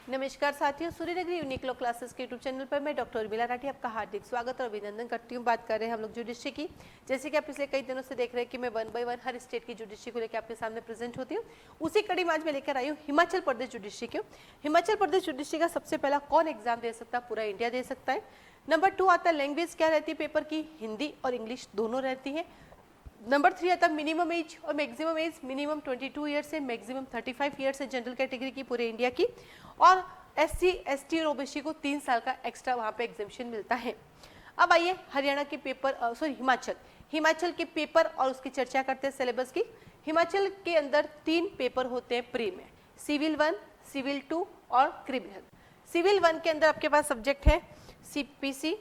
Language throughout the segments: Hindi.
नमस्कार साथियों, सूर्यनगरी यूनिक लॉ क्लासेस के यूट्यूब चैनल पर मैं डॉक्टर उर्मिला राठी आपका हार्दिक स्वागत और अभिनंदन करती हूँ। बात कर रहे हैं हम लोग जुडिशरी की। जैसे कि आप पिछले कई दिनों से देख रहे हैं कि मैं 1 बाय 1 हर स्टेट की जुडिशरी को लेकर आपके सामने प्रेजेंट होती हूँ। उसी कड़ी में आज मैं लेकर आई हूँ हिमाचल प्रदेश जुडिशरी की। हिमाचल प्रदेश जुडिशरी का सबसे पहला कौन एग्जाम दे सकता है? पूरा इंडिया दे सकता है। नंबर 2 आता है लैंग्वेज क्या रहती है पेपर की? हिंदी और इंग्लिश दोनों रहती है। नंबर 3 आता है मिनिमम एज और मैक्सिमम एज। मिनिमम 22 ईयर्स है, मैक्सिमम 35 ईयर्स है जनरल कैटेगरी की पूरे इंडिया की। और SC, ST और ओबीसी को 3 साल का एक्स्ट्रा वहाँ पे एग्जेम्पशन मिलता है। अब आइए हरियाणा के पेपर हिमाचल के पेपर और उसकी चर्चा करते हैं सिलेबस की। हिमाचल के अंदर 3 पेपर होते हैं प्री में, सिविल 1, सिविल 2 और क्रिमिनल। सिविल 1 के अंदर आपके पास सब्जेक्ट है CPC,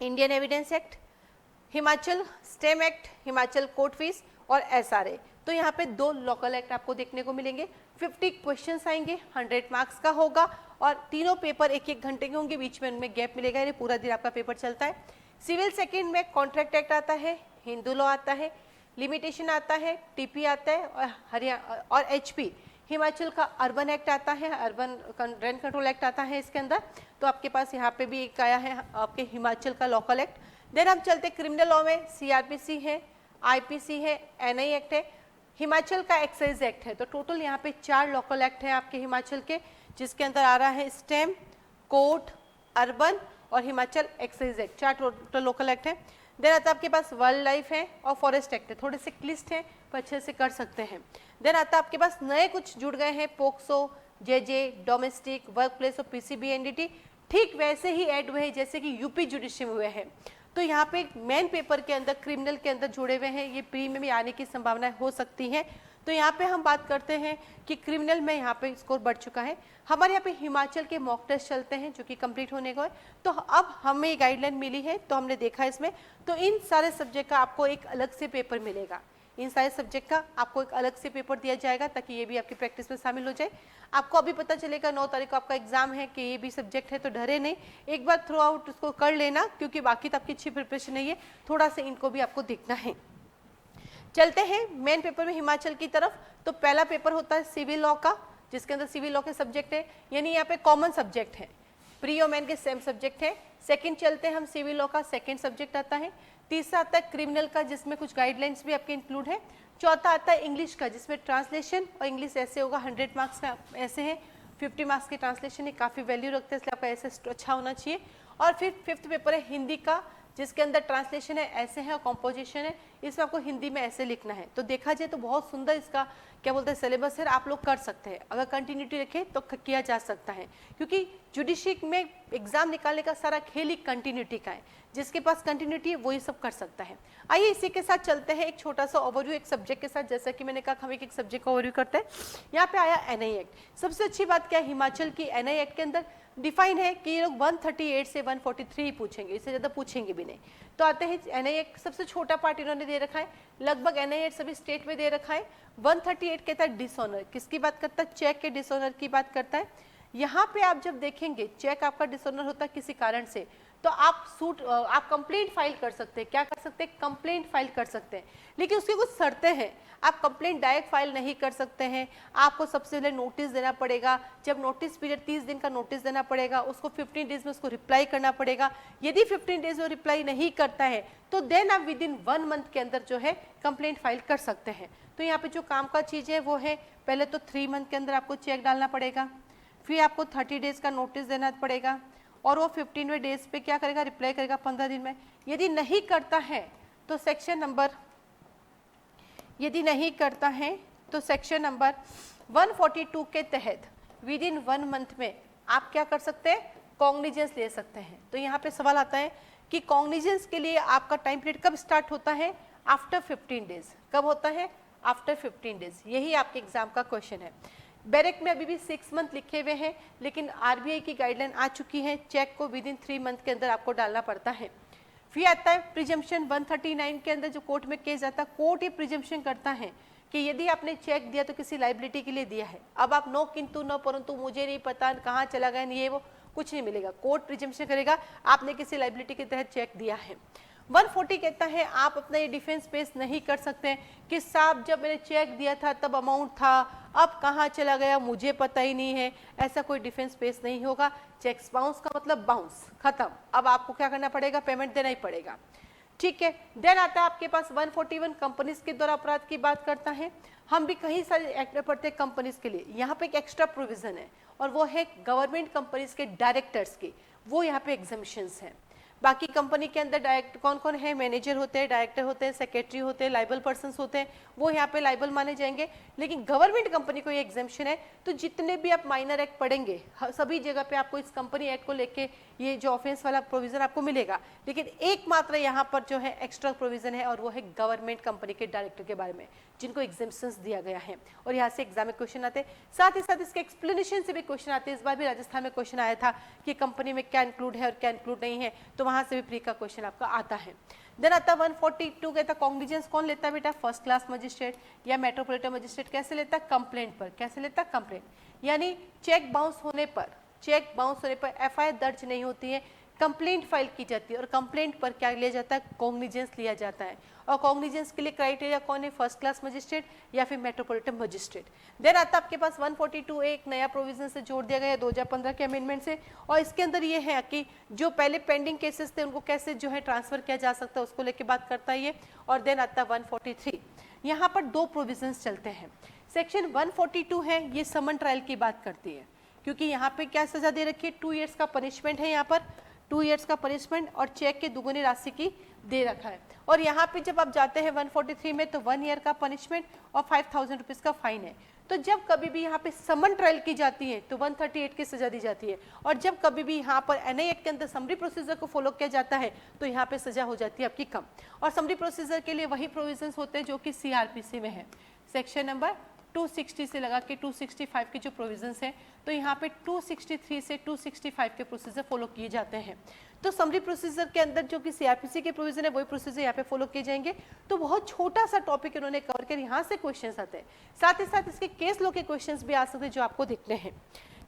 Indian evidence act, Himachal stem act, Himachal court fees और SRA। तो यहाँ पे 2 लोकल एक्ट आपको देखने को मिलेंगे। 50 क्वेश्चंस आएंगे, 100 मार्क्स का होगा और तीनों पेपर 1-1 घंटे के होंगे, बीच में उनमें गैप मिलेगा, ये पूरा दिन आपका पेपर चलता है। सिविल सेकंड में कॉन्ट्रैक्ट एक्ट आता है, हिंदू लॉ आता है, लिमिटेशन आता है, TP आता है और हरियाणा और HP हिमाचल का अर्बन एक्ट आता है, अर्बन रेंट कंट्रोल एक्ट आता है इसके अंदर। तो आपके पास यहाँ पे भी एक आया है आपके हिमाचल का लोकल एक्ट। देन हम चलते क्रिमिनल लॉ में CRPC है, IPC है, NI एक्ट है, हिमाचल का एक्साइज एक्ट है। तो टोटल यहाँ पे 4 लोकल एक्ट है आपके हिमाचल के, जिसके अंदर आ रहा है स्टेम, कोर्ट, अर्बन और Himachal excise act, 4 total local act है। देन आता है आपके पास वाइल्ड लाइफ है और फॉरेस्ट एक्ट है, थोड़े से क्लिष्ट है पर अच्छे से कर सकते हैं। देन आता है आपके पास नए कुछ जुड़ गए हैं, POCSO, JJ, domestic, work place और PCB NDT, ठीक वैसे ही ऐड हुए हैं जैसे कि यूपी जुडिशरी में हुए हैं। तो यहाँ पे मेन पेपर के अंदर क्रिमिनल के अंदर जुड़े हुए हैं, ये प्री में भी आने की संभावना हो सकती है। तो यहाँ पे हम बात करते हैं कि क्रिमिनल में यहाँ पे स्कोर बढ़ चुका है। हमारे यहाँ पे हिमाचल के मॉक टेस्ट चलते हैं जो कि कंप्लीट होने को है। तो अब हमें गाइडलाइन मिली है तो हमने देखा इसमें, तो इन सारे सब्जेक्ट का आपको एक अलग से पेपर मिलेगा। इन सारे सब्जेक्ट का आपको एक अलग से पेपर दिया जाएगा ताकि ये भी आपकी प्रैक्टिस में शामिल हो जाए। आपको अभी पता चलेगा 9 तारीख को आपका एग्जाम है कि ये भी सब्जेक्ट है, तो डरे नहीं, एक बार थ्रू आउट उसको कर लेना, क्योंकि बाकी तो आपकी अच्छी प्रिपरेशन नहीं है, थोड़ा सा इनको भी आपको देखना है। चलते हैं मेन पेपर में हिमाचल की तरफ। तो पहला पेपर होता है सिविल लॉ का, जिसके अंदर सिविल लॉ के सब्जेक्ट है, यानी यहाँ पे कॉमन सब्जेक्ट है, प्री और मेन के सेम सब्जेक्ट है। सेकंड चलते हैं हम सिविल लॉ का, सेकंड सब्जेक्ट आता है। तीसरा आता है क्रिमिनल का, जिसमें कुछ गाइडलाइंस भी आपके इंक्लूड है। चौथा आता है इंग्लिश का, जिसमें ट्रांसलेशन और इंग्लिश ऐसे होगा, 100 मार्क्स का ऐसे है, 50 मार्क्स की ट्रांसलेशन है, काफ़ी वैल्यू रखते हैं, इसलिए आपका ऐसे अच्छा होना चाहिए। और फिर 5th पेपर है हिंदी का, जिसके अंदर ट्रांसलेशन है ऐसे है और कॉम्पोजिशन है, इसमें आपको हिंदी में ऐसे लिखना है। तो देखा जाए तो बहुत सुंदर इसका क्या बोलते हैं सिलेबस है, आप लोग कर सकते हैं, अगर कंटिन्यूटी रखें तो किया जा सकता है, क्योंकि जुडिशरी में एग्जाम निकालने का सारा खेल ही कंटिन्यूटी का है, जिसके पास कंटिन्यूटी है वही सब कर सकता है। आइए इसी के साथ चलते हैं एक छोटा सा ओवरव्यू एक सब्जेक्ट के साथ। जैसा कि मैंने कहा हम एक सब्जेक्ट का ओवरव्यू करते हैं। यहाँ पे आया NI एक्ट। सबसे अच्छी बात क्या है, हिमाचल की NI एक्ट के अंदर डिफाइन है कि ये लोग 138 से 143 ही पूछेंगे, इससे ज़्यादा पूछेंगे भी नहीं। तो आते हैं NI एक्ट, सबसे छोटा पार्ट इन्होंने दे रखा है, लगभग NI एक्ट सभी स्टेट में दे रखा है। 138 कहता है डिसऑनर, किसकी बात करता है? चेक के डिसऑनर की बात करता है। यहाँ पे आप जब देखेंगे चेक आपका डिसऑनर होता है किसी कारण से, तो आप कंप्लेंट फाइल कर सकते हैं। क्या कर सकते हैं? कंप्लेंट फाइल कर सकते हैं, लेकिन उसकी कुछ शर्तें हैं। आप कंप्लेंट डायरेक्ट फाइल नहीं कर सकते हैं, आपको सबसे पहले नोटिस देना पड़ेगा। जब नोटिस पीरियड 30 दिन का नोटिस देना पड़ेगा, उसको 15 डेज में उसको रिप्लाई करना पड़ेगा। यदि 15 डेज में रिप्लाई नहीं करता है तो देन आप विदिन 1 मंथ के अंदर जो है कंप्लेंट फाइल कर सकते हैं। तो यहाँ पे जो काम का चीज़ है वो है, पहले तो 3 मंथ के अंदर आपको चेक डालना पड़ेगा, फिर आपको 30 डेज का नोटिस देना पड़ेगा, और वो 15वें डेज पे क्या करेगा? रिप्लाई करेगा 15 दिन में। यदि नहीं करता है तो सेक्शन नंबर 142 के तहत विदिन 1 मंथ में आप क्या कर सकते हैं? कॉग्निजेंस ले सकते हैं। तो यहाँ पे सवाल आता है कि कॉग्निजेंस के लिए आपका टाइम पीरियड कब स्टार्ट होता है? After 15 days. कब होता है? After 15 days. यही आपके एग्जाम का क्वेश्चन है। बैरेक में अभी भी 6 मंथ लिखे हुए हैं, लेकिन RBI की गाइडलाइन आ चुकी है, चेक को विदिन 3 मंथ के अंदर आपको डालना पड़ता है। फिर आता है प्रिजम्पशन 139 के अंदर जो कोर्ट में केस जाता है, कोर्ट ये प्रिजम्पशन करता है कि यदि आपने चेक दिया तो किसी लाइबिलिटी के लिए दिया है। अब आप नो किंतु नो परंतु, मुझे नहीं पता कहाँ चला गया, ये वो कुछ नहीं मिलेगा। कोर्ट प्रिजम्पशन करेगा आपने किसी लाइबिलिटी के तहत चेक दिया है। 140 कहता है आप अपना ये डिफेंस पेश नहीं कर सकते कि साहब जब मैंने चेक दिया था तब अमाउंट था, अब कहाँ चला गया मुझे पता ही नहीं है, ऐसा कोई डिफेंस पेश नहीं होगा। चेक्स बाउंस का मतलब बाउंस, खत्म। अब आपको क्या करना पड़ेगा, पेमेंट देना ही पड़ेगा, ठीक है। देन आता है आपके पास 141 कंपनीज के द्वारा अपराध की बात करता है। हम भी कहीं सारे एक्ट में पढ़ते हैं कंपनीज के लिए, यहाँ पे एक एक्स्ट्रा प्रोविजन है और वो है गवर्नमेंट कंपनीज के डायरेक्टर्स की, वो यहाँ पे एग्जामिशंस हैं। बाकी कंपनी के अंदर डायरेक्ट कौन कौन है, मैनेजर होते हैं, डायरेक्टर होते हैं, सेक्रेटरी होते हैं, लाइबल पर्सन्स होते हैं, वो यहाँ पे लाइबल माने जाएंगे। लेकिन गवर्नमेंट कंपनी को ये एग्जाम्पशन है, तो जितने भी आप माइनर एक्ट पढ़ेंगे सभी जगह पे आपको इस कंपनी एक्ट को लेके ये जो ऑफेंस वाला प्रोविजन आपको मिलेगा। लेकिन एकमात्र यहाँ पर जो है एक्स्ट्रा प्रोविजन है और वो है गवर्नमेंट कंपनी के डायरेक्टर के बारे में, जिनको एग्जाम्पशंस दिया गया है और यहाँ से एग्जाम में क्वेश्चन आते हैं। साथ ही साथ इसके एक्सप्लेनेशन से भी क्वेश्चन आते हैं। इस बार भी राजस्थान में क्वेश्चन आया था कि कंपनी में क्या इंक्लूड है और क्या इंक्लूड नहीं है, तो वहां से भी प्री का क्वेश्चन आपका आता है। देन आता 142 कहता कॉग्निजेंस कौन लेता है बेटा, फर्स्ट क्लास मजिस्ट्रेट या मेट्रोपॉलिटन मजिस्ट्रेट। कैसे लेता है, कंप्लेंट पर। कैसे लेता है, कंप्लेंट, यानी चेक बाउंस होने पर, चेक बाउंस होने पर एफआईआर दर्ज नहीं होती है, कंप्लेंट फाइल की जाती है और कंप्लेंट पर क्या लिया जाता है, कॉग्निजेंस लिया जाता है। और कॉग्निजेंस के लिए क्राइटेरिया कौन है, फर्स्ट क्लास मजिस्ट्रेट या फिर मेट्रोपॉलिटन मजिस्ट्रेट। देन आता आपके पास 142 एक नया प्रोविजन से जोड़ दिया गया 2015 के अमेंडमेंट से, और इसके अंदर ये है कि जो पहले पेंडिंग केसेस थे उनको कैसे जो है ट्रांसफर किया जा सकता है, उसको लेके बात करता है ये। और देन आता 143, यहाँ पर दो प्रोविजंस चलते हैं। सेक्शन 142 है, ये समन ट्रायल की बात करती है, क्योंकि यहाँ पे क्या सजा दे रखी है, 2 इयर्स का पनिशमेंट है, यहाँ पर 2 इयर्स का पनिशमेंट और चेक के दुगुनी राशि की दे रखा है। और यहाँ पे जब आप जाते हैं 143 में तो 1 ईयर का पनिशमेंट और 5000 रुपीज का फाइन है। तो जब कभी भी यहाँ पे समन ट्रायल की जाती है तो 138 की सजा दी जाती है, और जब कभी भी यहाँ पर एनआई एक्ट के अंदर समरी प्रोसीजर को फॉलो किया जाता है तो यहाँ पे सजा हो जाती है आपकी कम। और समरी प्रोसीजर के लिए वही प्रोविजंस होते हैं जो कि सीआरपीसी में है, सेक्शन नंबर 260 से लगा के 265 के जो प्रोविजंस हैं, तो यहाँ पे 263 से 265 के प्रोसीजर फॉलो किए जाते हैं। तो समरी प्रोसीजर के अंदर जो कि सीआरपीसी के प्रोविजन है वही प्रोसीजर यहाँ पे फॉलो किए जाएंगे। तो बहुत छोटा सा टॉपिक इन्होंने कवर कर, यहाँ से क्वेश्चंस आते हैं। साथ ही साथ इसके केस लॉ के क्वेश्चंस भी आ सकते हैं जो आपको देखने हैं,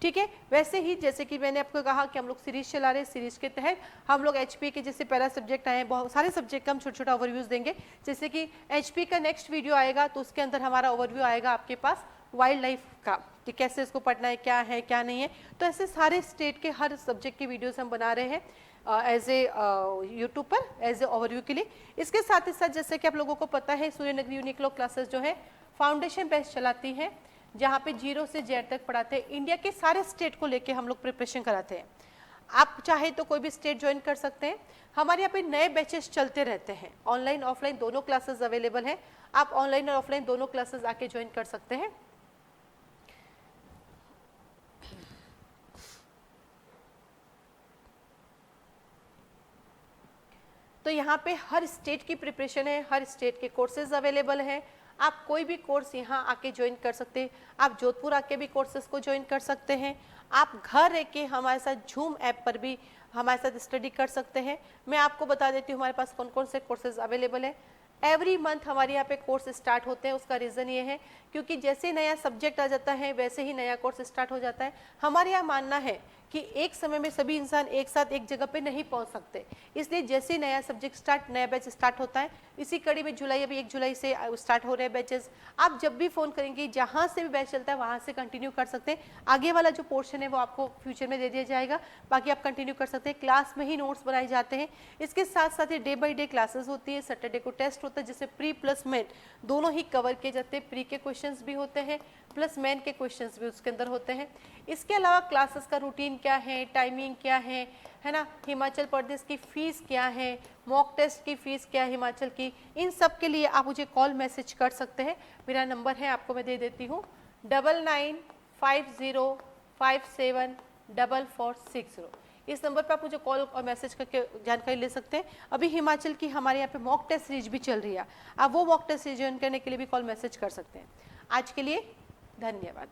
ठीक है। वैसे ही जैसे कि मैंने आपको कहा कि हम लोग सीरीज चला रहे हैं, सीरीज के तहत हम लोग एचपी के जैसे पहला सब्जेक्ट आए हैं, बहुत सारे सब्जेक्ट का हम छोटा छोटा ओवरव्यूज देंगे। जैसे कि एचपी का नेक्स्ट वीडियो आएगा तो उसके अंदर हमारा ओवरव्यू आएगा आपके पास वाइल्ड लाइफ का, कि कैसे इसको पढ़ना है क्या नहीं है। तो ऐसे सारे स्टेट के हर सब्जेक्ट की वीडियोस हम बना रहे हैं एज ए यूट्यूब पर एज ए ओवरव्यू के लिए। इसके साथ ही साथ जैसे कि आप लोगों को पता है सूर्यनगरी यूनिक लॉ क्लासेस जो है फाउंडेशन बेस्ड चलाती हैं, जहाँ पे 0 से Z तक पढ़ाते हैं। इंडिया के सारे स्टेट को लेके हम लोग प्रिपरेशन कराते हैं। आप चाहे तो कोई भी स्टेट ज्वाइन कर सकते हैं। हमारे यहाँ पे नए बैचेस चलते रहते हैं, ऑनलाइन ऑफलाइन दोनों क्लासेस अवेलेबल हैं। आप ऑनलाइन और ऑफलाइन दोनों क्लासेस आके ज्वाइन कर सकते हैं। तो यहाँ पे हर स्टेट की प्रिपरेशन है, हर स्टेट के कोर्सेज अवेलेबल हैं। आप कोई भी कोर्स यहाँ आके ज्वाइन कर सकते हैं। आप जोधपुर आके भी कोर्सेज को ज्वाइन कर सकते हैं। आप घर रह के हमारे साथ झूम ऐप पर भी हमारे साथ स्टडी कर सकते हैं। मैं आपको बता देती हूँ हमारे पास कौन कौन से कोर्सेज अवेलेबल है। एवरी मंथ हमारे यहाँ पे कोर्स स्टार्ट होते हैं। उसका रीज़न ये है क्योंकि जैसे नया सब्जेक्ट आ जाता है वैसे ही नया कोर्स स्टार्ट हो जाता है। हमारे यहाँ मानना है कि एक समय में सभी इंसान एक साथ एक जगह पे नहीं पहुंच सकते, इसलिए जैसे नया सब्जेक्ट नया बैच स्टार्ट होता है, इसी कड़ी में जुलाई अभी 1 जुलाई से स्टार्ट हो रहे हैं बैचेस। आप जब भी फ़ोन करेंगे जहाँ से भी बैच चलता है वहाँ से कंटिन्यू कर सकते हैं। आगे वाला जो पोर्शन है वो आपको फ्यूचर में दे दिया जाएगा, बाकी आप कंटिन्यू कर सकते हैं। क्लास में ही नोट्स बनाए जाते हैं। इसके साथ साथ ही डे बाई डे क्लासेस होती है। सैटरडे को टेस्ट होता है जिससे प्री प्लस मेन दोनों ही कवर किए जाते हैं। प्री के क्वेश्चंस भी होते हैं प्लस मेन के क्वेश्चंस भी उसके अंदर होते हैं। इसके अलावा क्लासेस का रूटीन क्या है, टाइमिंग क्या है ना, हिमाचल प्रदेश की फ़ीस क्या है, मॉक टेस्ट की फ़ीस क्या है हिमाचल की, इन सब के लिए आप मुझे कॉल मैसेज कर सकते हैं। मेरा नंबर है आपको मैं दे देती हूँ 9950574460। इस नंबर पर आप मुझे कॉल और मैसेज करके जानकारी ले सकते हैं। अभी हिमाचल की हमारे यहाँ पे मॉक टेस्ट सीरीज भी चल रही है, आप वो मॉक टेस्ट सीरीज ज्वाइन करने के लिए भी कॉल मैसेज कर सकते हैं। आज के लिए धन्यवाद।